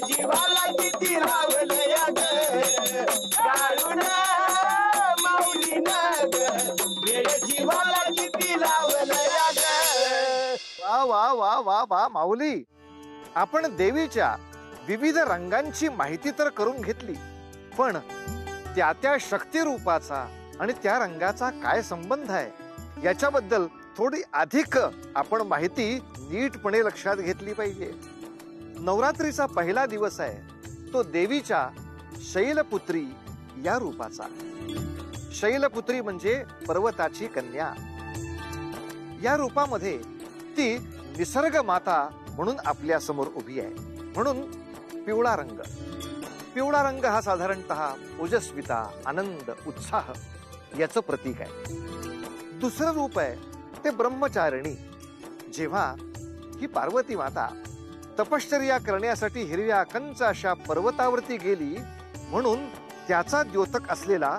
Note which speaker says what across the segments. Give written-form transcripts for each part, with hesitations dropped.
Speaker 1: जीवाला किती लावलंय माऊली नग जीवाला किती लावलंय.
Speaker 2: वा वा वा वा वा माऊली, आपण देवीच्या विविध रंगांची माहिती तर करून घेतली, पण त्या त्या शक्ती रूपाचा आणि त्या रंगाचा काय संबंध आहे याच्याबद्दल थोडी अधिक आपण माहिती नीटपणे लक्षात घेतली पाहिजे. नवरात्रीचा पहिला दिवस आहे तो देवीच्या शैलपुत्री या रूपाचा. शैलपुत्री म्हणजे पर्वताची कन्या. या रूपामध्ये ती निसर्ग माता म्हणून आपल्या समोर उभी आहे. म्हणून पिवळा रंग. पिवळा रंग हा साधारणतः ओजस्विता, आनंद, उत्साह याचं प्रतीक आहे. दुसरं रूप आहे ते ब्रह्मचारिणी. जेव्हा ही पार्वती माता तपश्चर्या करण्यासाठी हिरव्या कंच अशा पर्वतावरती गेली म्हणून त्याचा द्योतक असलेला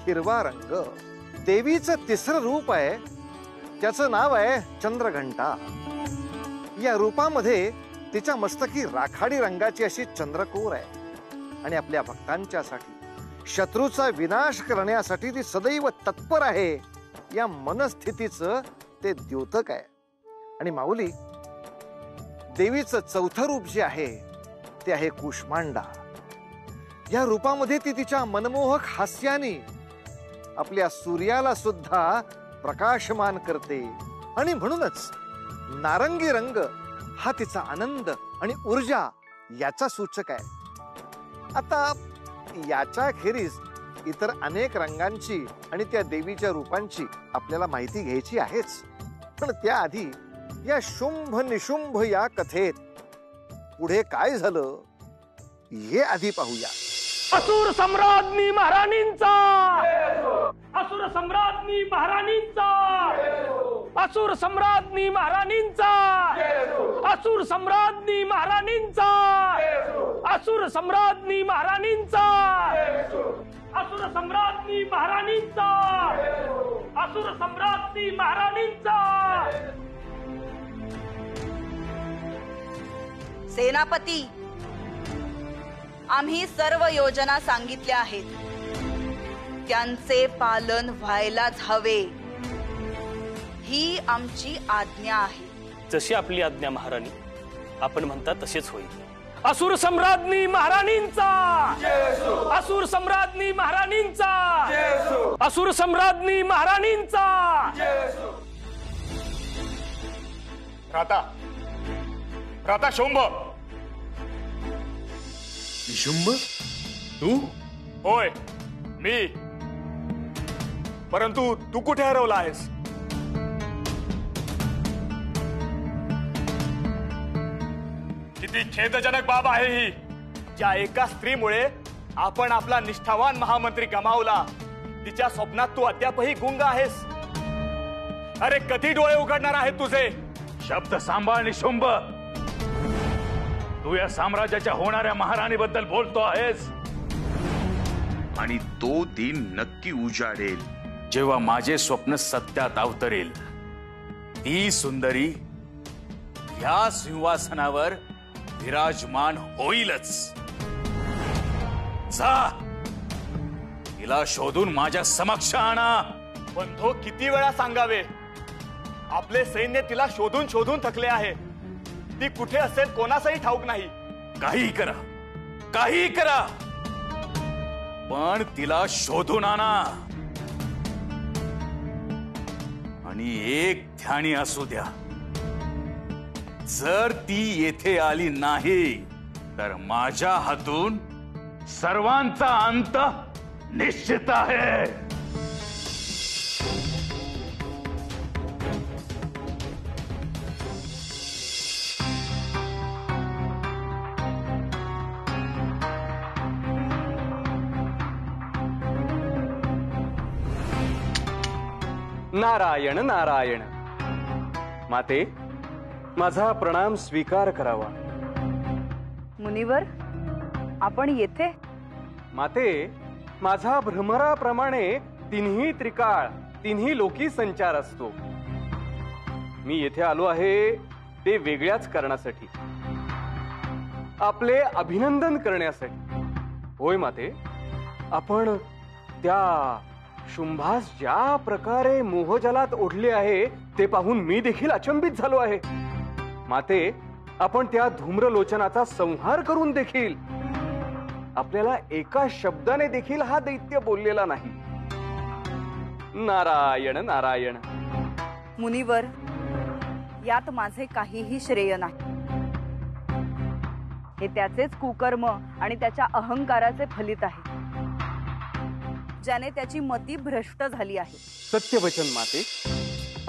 Speaker 2: हिरवा रंग. देवीचं तिसरं रूप आहे त्याचं नाव आहे चंद्रघंटा. या रूपामध्ये तिच्या मस्तकी राखाडी रंगाची अशी चंद्रकोर आहे आणि आपल्या भक्तांच्यासाठी शत्रूचा विनाश करण्यासाठी ती सदैव तत्पर आहे या मनस्थितीचं ते द्योतक आहे. आणि माऊली, देवीचं चौथं रूप जे आहे ते आहे कुष्मांडा. या रूपामध्ये ती तिच्या मनमोहक हास्याने आपल्या सूर्याला सुद्धा प्रकाशमान करते आणि म्हणूनच नारंगी रंग हा तिचा आनंद आणि ऊर्जा याचा सूचक आहे. आता याच्या खेरीज इतर अनेक रंगांची आणि त्या देवीच्या रूपांची आपल्याला माहिती घ्यायची आहेच, पण त्याआधी या शुंभ निशुंभ या कथेत पुढे काय झालं हे आधी पाहूया.
Speaker 3: असुर सम्राज्ञी महाराणींचा, असुर सम्राज्ञी महाराणींचा, असुर सम्राज्ञी महाराणींचा, असुर सम्राज्ञी महाराणींचा, असुर सम्राज्ञी महाराणींचा, असुर सम्राज्ञी महाराणींचा, असुर सम्राज्ञी महाराणींचा.
Speaker 4: सेनापती, आम्ही सर्व योजना सांगितल्या आहेत, त्यांचे पालन व्हायलाच हवे ही आमची आज्ञा आहे.
Speaker 3: जशी आपली आज्ञा महाराणी, आपण म्हणता तसेच होईल. असुर सम्राज्ञी महाराणींचा, असुर सम्राज्ञी महाराणींचा, असुर सम्राज्ञी महाराणींचा.
Speaker 5: राता राता शुंभ.
Speaker 6: निशुंभ, तू?
Speaker 5: होय, मी. परंतु तू कुठे हरवला आहेस? किती खेदजनक बाब आहे ही. ज्या एका स्त्रीमुळे आपण आपला निष्ठावान महामंत्री गमावला, तिच्या स्वप्नात तू अद्यापही गुंग आहेस. अरे कधी डोळे उघडणार आहेत तुझे?
Speaker 6: शब्द सांभाळ निशुंभ. तू या साम्राज्याच्या होणाऱ्या महाराणीबद्दल बोलतो आहेस, आणि तो दिन नक्की उजाडेल जेव्हा माझे स्वप्न सत्यात अवतरेल. ती सुंदरी या सिंहासनावर विराजमान होईलच. जा, तिला शोधून माझ्या समक्ष आणा.
Speaker 5: बंधो, किती वेळा सांगावे? आपले सैन्य तिला शोधून शोधून थकले आहे. ती कुठे असेल कोणासही ठाऊक नाही.
Speaker 6: काही करा, काही करा, पण तिला शोधून आणा. आणि एक ध्यानी असू द्या, जर ती येथे आली नाही तर माझ्या हातून सर्वांचा अंत निश्चित आहे.
Speaker 7: नारायण नारायण. माते, माझा प्रणाम स्वीकार करावा.
Speaker 4: मुनिवर, आपण येथे?
Speaker 7: माते, माझा भ्रमराप्रमाणे तिन्ही त्रिकाळ तिन्ही लोकी संचार असतो. मी येथे आलो आहे ते वेगळ्याच कारणासाठी, आपले अभिनंदन करण्यासाठी. होय माते, आपण त्या शुंभास ज्या प्रकारे मोहजलात ओढले आहे ते पाहून मी देखील अचंबित झालो आहे. माते, आपण त्या धूम्रलोचनाचा संहार करून देखील आपल्याला एका शब्दाने देखील हा दैत्य बोललेला नाही. नारायण नारायण.
Speaker 4: मुनिवर, यात माझे काहीही श्रेय नाही. हे त्याचेच कुकर्म आणि त्याच्या अहंकाराचे फलित आहे, ज्याने त्याची मती भ्रष्ट झाली आहे.
Speaker 7: सत्यवचन माते,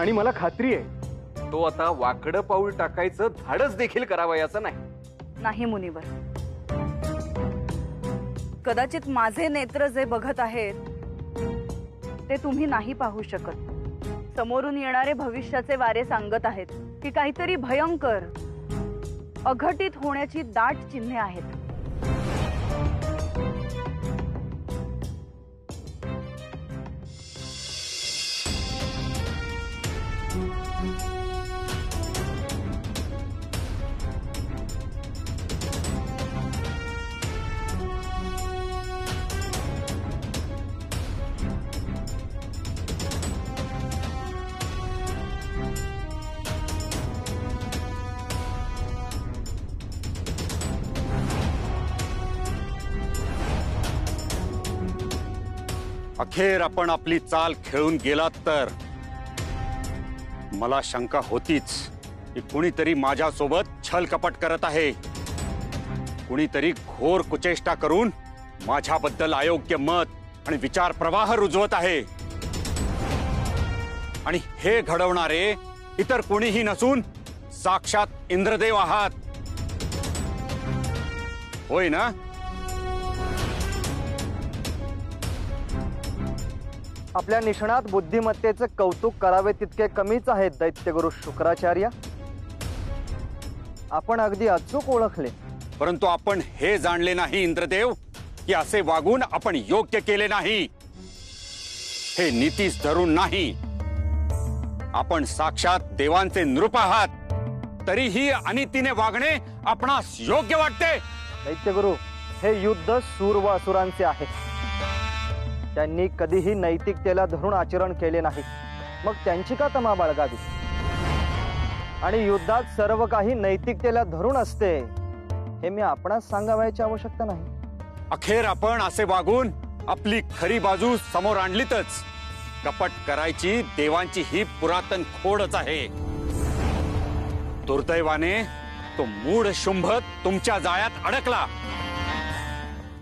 Speaker 7: आणि मला खात्री आहे तो आता वाकडं पाऊल टाकायचं धाडस देखील करावयाचं नाही.
Speaker 4: नाही मुनिवर, कदाचित माझे नेत्र जे बघत आहेत ते तुम्ही नाही पाहू शकत. समोरून येणारे भविष्याचे वारे सांगत आहेत की काहीतरी भयंकर अघटित होण्याची दाट चिन्हे आहेत.
Speaker 8: अखेर आपण आपली चाल खेळून गेलात तर मला शंका होतीच की कुणीतरी माझ्यासोबत छल कपट करत आहे. कुणीतरी घोर कुचेष्टा करून माझ्याबद्दल अयोग्य मत आणि विचार प्रवाह रुजवत आहे. आणि हे घडवणारे इतर कुणीही नसून साक्षात इंद्रदेव आहात. होय ना?
Speaker 9: आपल्या निष्णात बुद्धिमत्तेचे कौतुक करावे तितके कमीच आहे दैत्यगुरु शुक्राचार्य. आपण अगदी अचूक ओळखले.
Speaker 8: परंतु आपण हे जाणले नाही इंद्रदेव की असे वागून आपण योग्य केले नाही. हे नीतीस धरून नाही. आपण साक्षात देवांचे नृप आहात, तरीही अनितीने वागणे आपणास योग्य वाटते.
Speaker 9: दैत्यगुरु, हे युद्ध सूर व असुरांचे आहे. त्यांनी कधीही नैतिकतेला धरून आचरण केले नाही, मग त्यांची का तमा बाळगावी? आणि युद्धात सर्व काही नैतिकतेला धरून असते हे मी आपणास सांगावयाची आवश्यकता नाही.
Speaker 8: अखेर आपण असे वागून आपली खरी बाजू समोर आणलीतच. कपट करायची देवांची ही पुरातन खोडच आहे. दुर्दैवाने तो मूढ शुंभ तुमच्या जाळ्यात अडकला,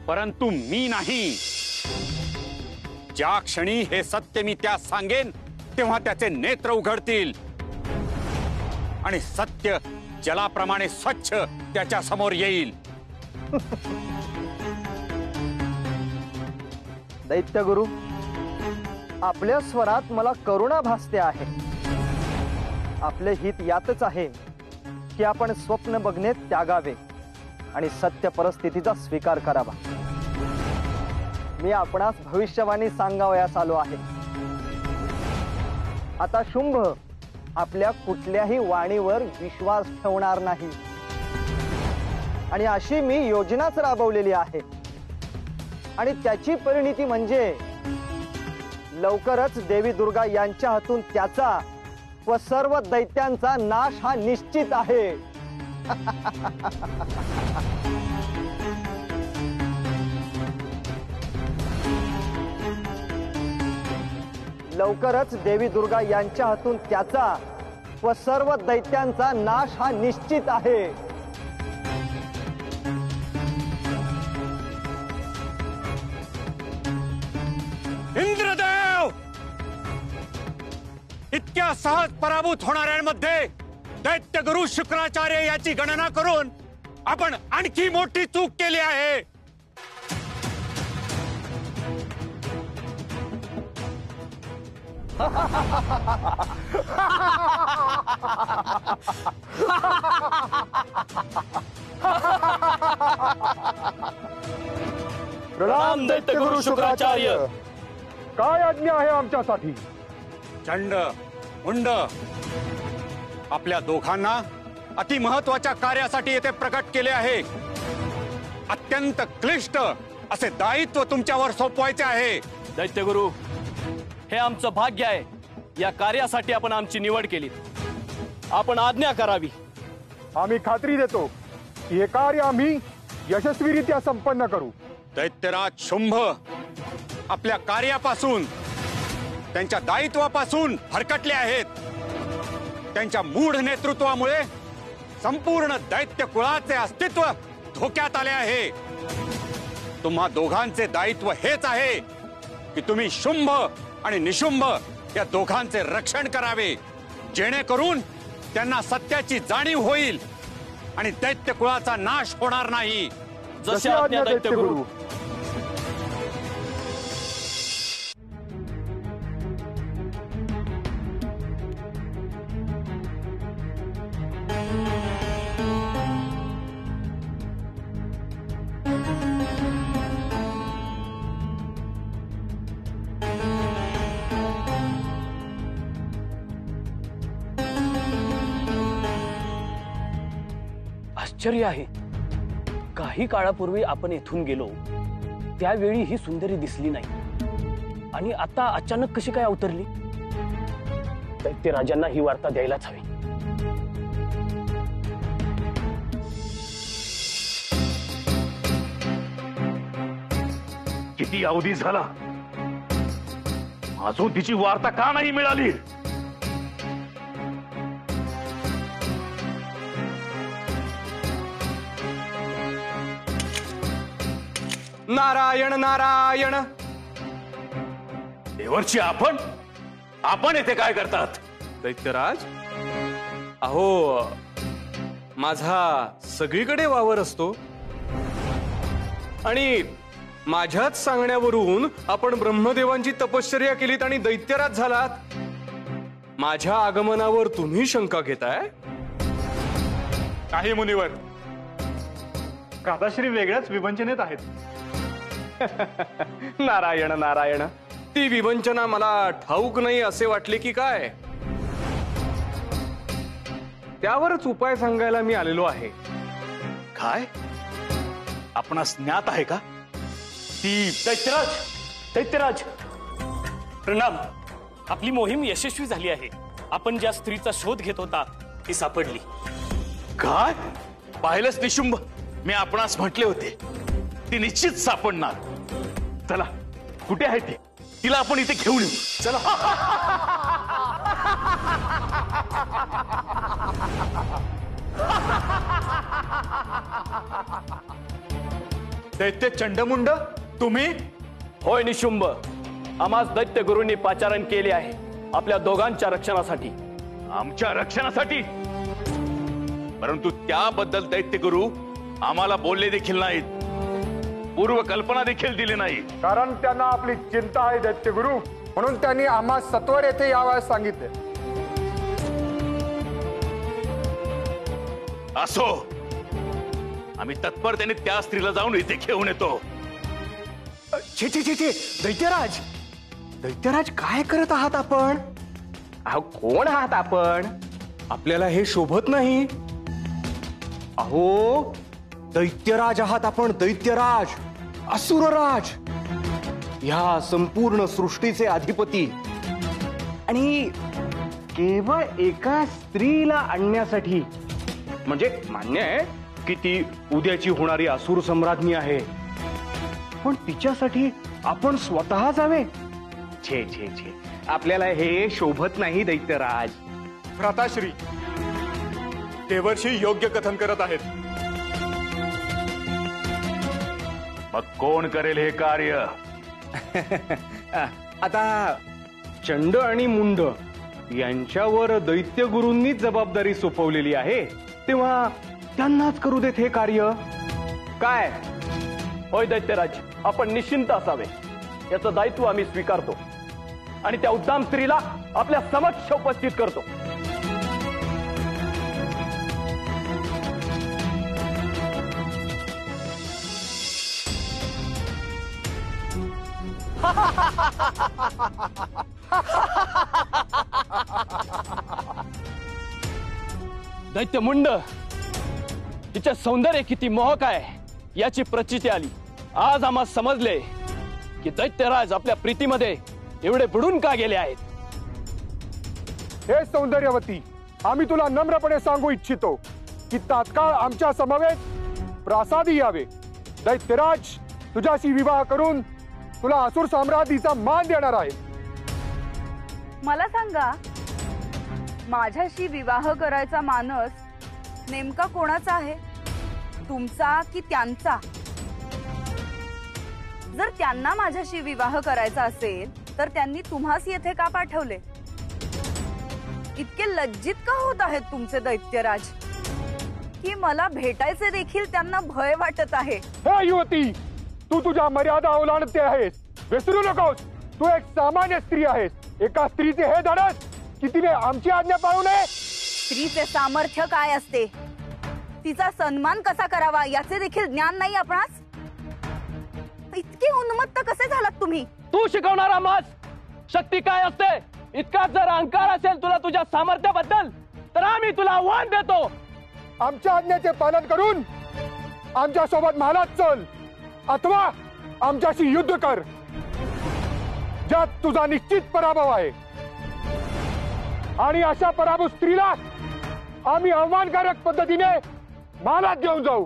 Speaker 8: परंतु मी नाही. ज्या क्षणी हे सत्य मी त्यास सांगेन तेव्हा त्याचे नेत्र उघडतील आणि सत्य जलाप्रमाणे स्वच्छ त्याच्या समोर येईल.
Speaker 9: दैत्यगुरु, आपल्या स्वरात मला करुणा भासते आहे. आपले हित यातच आहे की आपण स्वप्न बघणे त्यागावे आणि सत्य परिस्थितीचा स्वीकार करावा. मी आपणास भविष्यवाणी सांगावयास आलो आहे. आता शुंभ आपल्या कुठल्याही वाणीवर विश्वास ठेवणार नाही आणि अशी मी योजनाच राबवलेली आहे. आणि त्याची परिणिती म्हणजे लवकरच देवी दुर्गा यांच्या हातून त्याचा व सर्व दैत्यांचा नाश हा निश्चित आहे. लवकरच देवी दुर्गा यांच्या हातून त्याचा व सर्व दैत्यांचा नाश हा निश्चित आहे.
Speaker 8: इंद्रदेव, इतक्या सहज पराभूत होणाऱ्यांमध्ये दैत्यगुरु शुक्राचार्य याची गणना करून आपण आणखी मोठी चूक केली आहे.
Speaker 3: प्रणाम दैत्यगुरु शुक्राचार्य.
Speaker 7: काय आज्ञा आहे आमच्यासाठी?
Speaker 8: चंड, मुंड आपल्या दोघांना अति महत्वाच्या कार्यासाठी येथे प्रकट केले आहे. अत्यंत क्लिष्ट असे दायित्व तुमच्यावर सोपवायचे आहे.
Speaker 3: दैत्यगुरु, हे आमचं भाग्य आहे. या कार्यासाठी आपण आमची निवड केली. आपण आज्ञा करावी.
Speaker 10: आम्ही खात्री देतो की हे कार्य आम्ही यशस्वीरित्या संपन्न करू.
Speaker 8: दैत्यराज शुंभ आपल्या कार्यापासून, त्यांच्या दायित्वापासून हरकटले आहेत. त्यांच्या मूढ नेतृत्वामुळे संपूर्ण दैत्य कुळाचे अस्तित्व धोक्यात आले आहे. तुम्हा दोघांचे दायित्व हेच आहे की तुम्ही शुंभ आणि निशुंभ या दोघांचे रक्षण करावे, जेणेकरून त्यांना सत्याची जाणीव होईल आणि दैत्य कुळाचा नाश होणार नाही.
Speaker 3: जसे आज्ञा दैत्यगुरु. आश्चर्य आहे, काही काळापूर्वी आपण येथून गेलो त्यावेळी ही सुंदरी दिसली नाही आणि आता अचानक कशी काय अवतरली? दैत्यराजांना ही वार्ता द्यायलाच हवी.
Speaker 6: किती अवधी झाला, अजून तिची वार्ता का नाही मिळाली?
Speaker 7: नारायण नारायण.
Speaker 6: देवर्षी, आपण येथे काय करतात?
Speaker 7: दैत्यराज, अहो माझा सगळीकडे वावर असतो आणि माझ्याच सांगण्यावरून आपण ब्रह्मदेवांची तपश्चर्या केलीत आणि दैत्यराज झालात. माझ्या आगमनावर तुम्ही शंका घेताय?
Speaker 5: काही मुनिवर, कादाश्री वेगळ्याच विवंचनेत आहेत.
Speaker 7: नारायण नारायण. ती विवंचना मला ठाऊक नाही असे वाटले की काय? त्यावरच उपाय सांगायला मी आलेलो आहे.
Speaker 6: काय आपणास ज्ञात आहे का?
Speaker 3: ती दैत्यराज प्रणाम. आपली मोहीम यशस्वी झाली आहे. आपण ज्या स्त्रीचा शोध घेत होता ती सापडली.
Speaker 6: काय पाहिलंच निशुंभ, मी आपणास म्हटले होते ती निश्चित सापडणार. चला, कुठे आहे ती? तिला आपण इथे घेऊन येऊ. चला.
Speaker 5: दैत्य चंडमुंड, तुम्ही?
Speaker 3: होय निशुंभ, आम्हास दैत्यगुरूंनी पाचारण केले आहे आपल्या दोघांच्या रक्षणासाठी.
Speaker 6: आमच्या रक्षणासाठी? परंतु त्याबद्दल दैत्यगुरु आम्हाला बोलले देखील नाहीत, पूर्व कल्पना देखील दिली नाही.
Speaker 10: कारण त्यांना आपली चिंता आहे दैत्यगुरु, म्हणून त्यांनी आम्हा सत्वर येथे यावयास सांगितले.
Speaker 6: असो, आम्ही तत्परतेने त्या स्त्रीला जाऊन इथे घेऊन येतो.
Speaker 7: छे छे छे छे, दैत्यराज काय करत आहात आपण? अहो, कोण आहात आपण? आपल्याला हे शोभत नाही. अहो, दैत्यराज आहात आपण, दैत्यराज, असुरराज, ह्या संपूर्ण सृष्टीचे अधिपती. आणि केवळ एका स्त्रीला आणण्यासाठी, म्हणजे मान्य आहे की ती उद्याची होणारी असुर सम्राज्ञी आहे, पण तिच्यासाठी आपण स्वतः जावे? छे छे छे, आपल्याला हे शोभत नाही दैत्यराज.
Speaker 5: भ्राताश्री, देवर्षी योग्य कथन करत आहेत.
Speaker 6: मग कोण करेल हे कार्य?
Speaker 7: आता चंड आणि मुंड यांच्यावर दैत्यगुरूंनीच जबाबदारी सोपवलेली आहे, तेव्हा त्यांनाच करू देत हे कार्य. काय?
Speaker 3: होय दैत्यराज, आपण निश्चिंत असावे. याचं दायित्व आम्ही स्वीकारतो आणि त्या उद्दाम स्त्रीला आपल्या समक्ष उपस्थित करतो.
Speaker 7: दैत्य मुंड तिचे सौंदर्य किती मोहक आहे याची प्रचिती आली। आज आम्हाला समजले की दैत्यराज आपल्या प्रीतीमध्ये एवढे बुडून का गेले आहेत।
Speaker 10: हे सौंदर्यवती, आम्ही तुला नम्रपणे सांगू इच्छितो की तात्काळ आमच्या समवेत प्रासादी यावे। दैत्यराज तुझ्याशी विवाह करून तुला असुर साम्राज्याचा मान देणार आहे।
Speaker 4: मला सांगा, माझ्याशी विवाह करायचा मानस नेमका कोणाचा आहे, तुमचा की त्यांचा? जर त्यांना माझ्याशी विवाह करायचा असेल तर त्यांनी तुम्हास येथे का पाठवले? इतके लज्जित का होत आहेत तुमचे दैत्यराज की मला भेटायचे देखील त्यांना भय वाटत आहे?
Speaker 10: हे युवती, तू तुझ्या मर्यादा ओलांडते आहेस। विसरू नकोस, तू एक सामान्य स्त्री आहेस। एका स्त्रीचे हे धाडस की तिने आमची आज्ञा पाळू नये।
Speaker 4: स्त्रीचे सामर्थ्य काय असते, तिचा सन्मान कसा करावा याचे देखील ज्ञान नाही आपणास? इतके उन्मत्त कसे झालात तुम्ही?
Speaker 7: तू शिकवणार आम्हास शक्ती काय असते? इतका जर अहंकार असेल तुला तुझ्या सामर्थ्याबद्दल तर आम्ही तुला आव्हान देतो,
Speaker 10: आमच्या आज्ञेचे पालन करून आमच्या सोबत महालात चल अथवा आमच्याशी युद्ध कर, ज्यात तुझा निश्चित पराभव आहे। आणि अशा पराभूत स्त्रीला आम्ही अवमानकारक पद्धतीने महालात घेऊन जाऊ।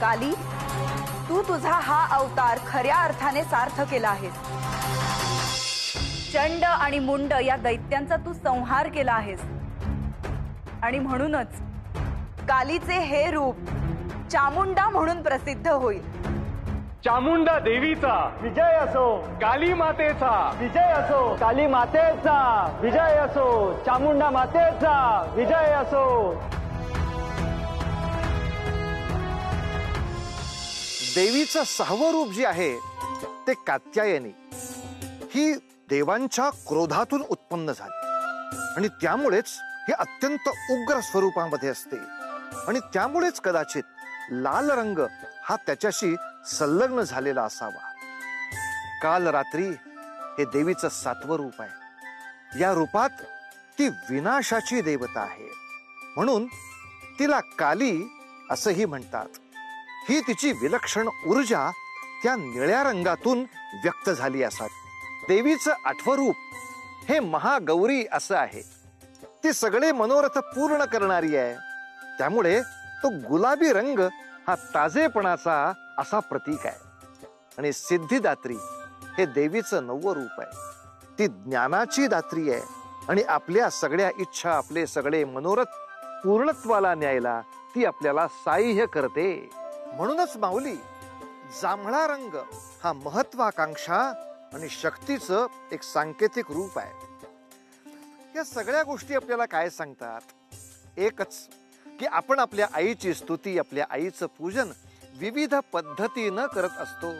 Speaker 4: काली, तू तुझा हा अवतार खऱ्या अर्थाने सार्थ केला आहेस। चंड आणि मुंड या दैत्यांचा तू संहार केला आहेस आणि म्हणूनच कालीचे हे रूप चामुंडा म्हणून प्रसिद्ध होईल।
Speaker 7: चामुंडा देवीचा
Speaker 1: विजय असो,
Speaker 7: काली मातेचा
Speaker 1: विजय असो, काली मातेचा विजय असो, चामुंडा मातेचा विजय असो।
Speaker 2: देवीचं 6वं रूप जे आहे ते कात्यायनी, ही देवांच्या क्रोधातून उत्पन्न झाली आणि त्यामुळेच हे अत्यंत उग्र स्वरूपामध्ये असते आणि त्यामुळेच कदाचित लाल रंग हा त्याच्याशी संलग्न झालेला असावा। काल रात्री हे देवीचं 7वं रूप आहे। या रूपात ती विनाशाची देवता आहे, म्हणून तिला काली असंही म्हणतात। ही तिची विलक्षण ऊर्जा त्या निळ्या रंगातून व्यक्त झाली असावी। देवीचं 8वं रूप हे महागौरी असं आहे। ती सगळे मनोरथ पूर्ण करणारी आहे, त्यामुळे तो गुलाबी रंग हा ताजेपणाचा असा प्रतीक आहे। आणि सिद्धिदात्री हे देवीचं 9वं रूप आहे। ती ज्ञानाची दात्री आहे आणि आपल्या सगळ्या इच्छा, आपले सगळे मनोरथ पूर्णत्वाला न्यायला ती आपल्याला साह्य करते। म्हणूनच माऊली, जांभळा रंग हा महत्वाकांक्षा आणि शक्तीचं एक सांकेतिक रूप आहे। या सगळ्या गोष्टी आपल्याला काय सांगतात? एकच की आपण आपल्या आईची स्तुती, आपल्या आईचं पूजन विविध पद्धतीनं करत असतो।